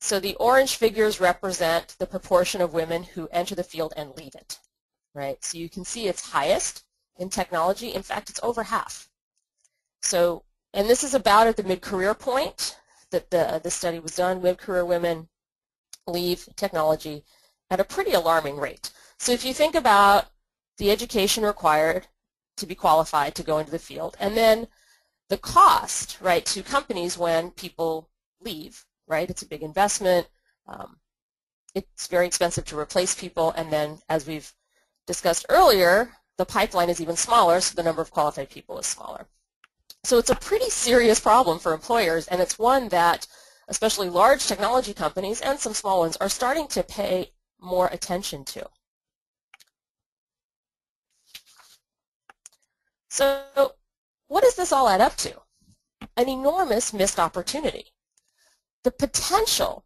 So the orange figures represent the proportion of women who enter the field and leave it, right? So you can see it's highest in technology. In fact, it's over half. So, and this is about at the mid-career point that the study was done. Mid-career women leave technology at a pretty alarming rate. So if you think about the education required to be qualified to go into the field, and then the cost, right, to companies when people leave, right? It's a big investment. It's very expensive to replace people, and then, as we've discussed earlier, the pipeline is even smaller, so the number of qualified people is smaller. So it's a pretty serious problem for employers, and it's one that especially large technology companies and some small ones are starting to pay more attention to. So what does this all add up to? An enormous missed opportunity. The potential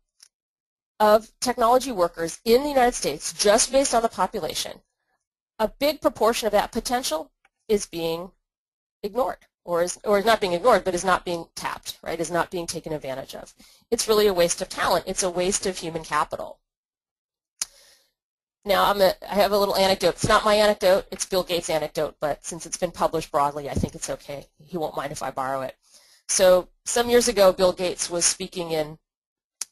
of technology workers in the United States, just based on the population, a big proportion of that potential is being ignored, or is not being ignored, but is not being tapped, right, is not being taken advantage of. It's really a waste of talent. It's a waste of human capital. Now, I have a little anecdote. It's not my anecdote. It's Bill Gates' anecdote, but since it's been published broadly, I think it's okay. He won't mind if I borrow it. So some years ago, Bill Gates was speaking in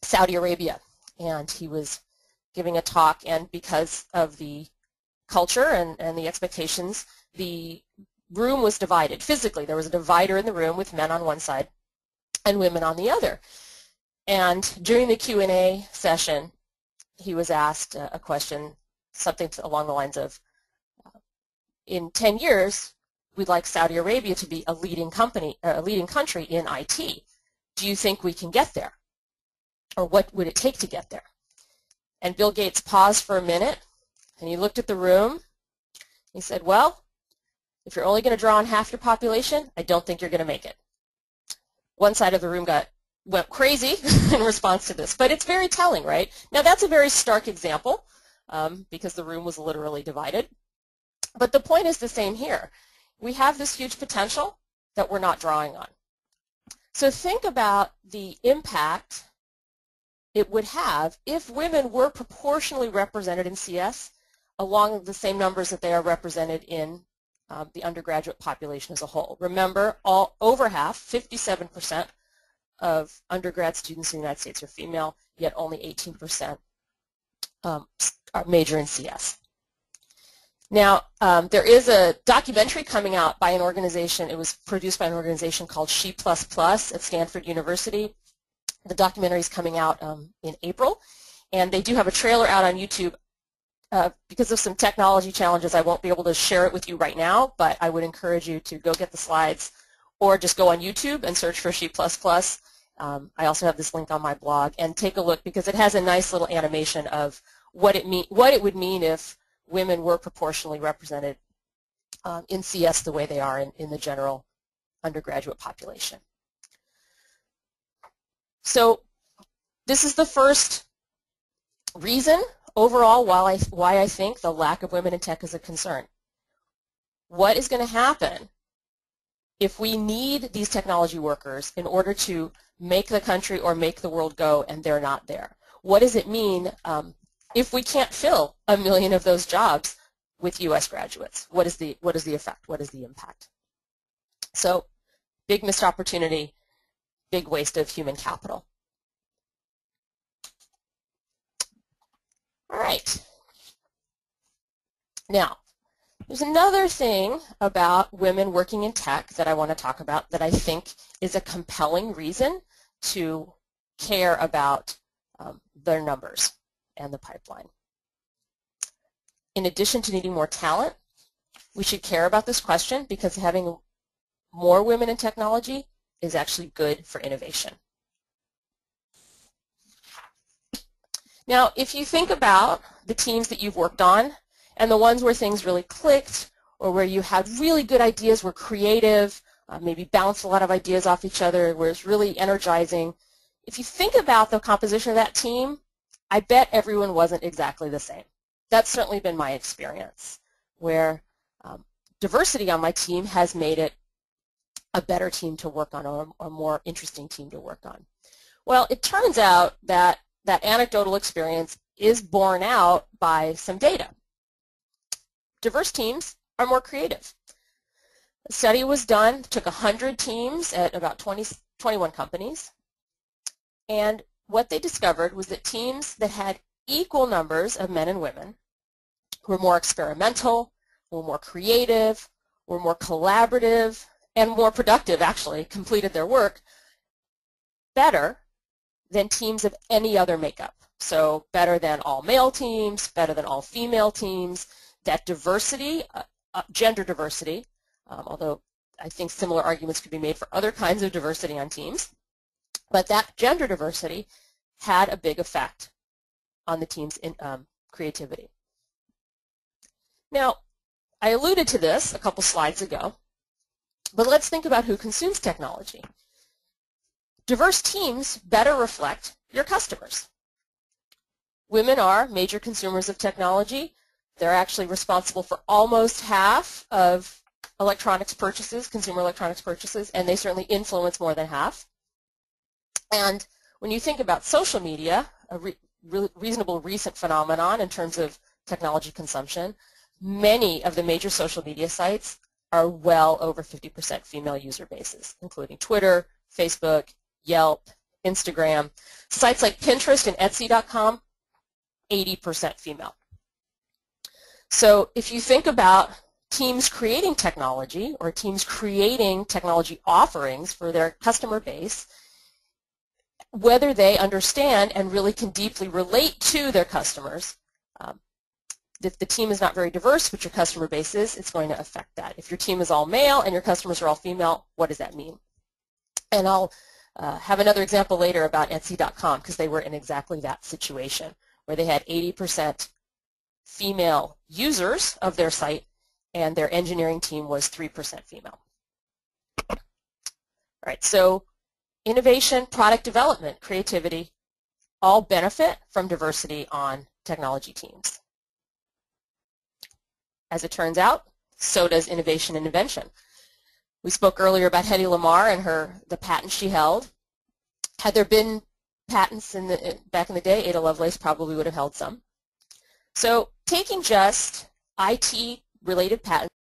Saudi Arabia, and he was giving a talk, and because of the culture and the expectations, the room was divided physically. There was a divider in the room with men on one side and women on the other. And during the Q&A session, he was asked a question, something along the lines of, in 10 years, we'd like Saudi Arabia to be a leading country in IT. Do you think we can get there? Or what would it take to get there? And Bill Gates paused for a minute, and he looked at the room. He said, well, if you're only going to draw on half your population, I don't think you're going to make it. One side of the room went crazy in response to this, but it's very telling, right? Now that's a very stark example because the room was literally divided, but the point is the same here. We have this huge potential that we're not drawing on. So think about the impact it would have if women were proportionally represented in CS along the same numbers that they are represented in the undergraduate population as a whole. Remember, over half, 57% of undergrad students in the United States are female, yet only 18% are major in CS. Now, there is a documentary coming out by an organization. It was produced by an organization called She++ at Stanford University. The documentary is coming out in April, and they do have a trailer out on YouTube. Because of some technology challenges, I won't be able to share it with you right now, but I would encourage you to go get the slides or just go on YouTube and search for She++. I also have this link on my blog, and take a look because it has a nice little animation of what it would mean if women were proportionally represented in CS the way they are in the general undergraduate population. So this is the first reason overall why I think the lack of women in tech is a concern. What is going to happen if we need these technology workers in order to make the country or make the world go and they're not there? What does it mean if we can't fill 1 million of those jobs with U.S. graduates? What is the effect? What is the impact? So big missed opportunity, big waste of human capital. All right. Now, there's another thing about women working in tech that I want to talk about that I think is a compelling reason to care about their numbers and the pipeline. In addition to needing more talent, we should care about this question because having more women in technology is actually good for innovation. Now, if you think about the teams that you've worked on and the ones where things really clicked or where you had really good ideas, were creative, maybe bounced a lot of ideas off each other, where it's really energizing, if you think about the composition of that team, I bet everyone wasn't exactly the same. That's certainly been my experience, where diversity on my team has made it a better team to work on or a more interesting team to work on. Well, it turns out that that anecdotal experience is borne out by some data. Diverse teams are more creative. A study was done, took 100 teams at about 21 companies, and what they discovered was that teams that had equal numbers of men and women were more experimental, were more creative, were more collaborative, and more productive, actually, completed their work better than teams of any other makeup. So better than all male teams, better than all female teams. That diversity, gender diversity, although I think similar arguments could be made for other kinds of diversity on teams, but that gender diversity had a big effect on the team's creativity. Now, I alluded to this a couple slides ago, but let's think about who consumes technology. Diverse teams better reflect your customers. Women are major consumers of technology. They're actually responsible for almost half of electronics purchases, consumer electronics purchases, and they certainly influence more than half. And when you think about social media, a reasonable recent phenomenon in terms of technology consumption, many of the major social media sites are well over 50% female user bases, including Twitter, Facebook, Yelp, Instagram. Sites like Pinterest and Etsy.com, 80% female. So if you think about teams creating technology or teams creating technology offerings for their customer base, whether they understand and really can deeply relate to their customers, if the team is not very diverse, which your customer base is, it's going to affect that. If your team is all male and your customers are all female, what does that mean? And I'll have another example later about Etsy.com because they were in exactly that situation where they had 80% female users of their site and their engineering team was 3% female. All right, so innovation, product development, creativity, all benefit from diversity on technology teams. As it turns out, so does innovation and invention. We spoke earlier about Hedy Lamarr and the patent she held. Had there been patents back in the day, Ada Lovelace probably would have held some. So taking just IT-related patents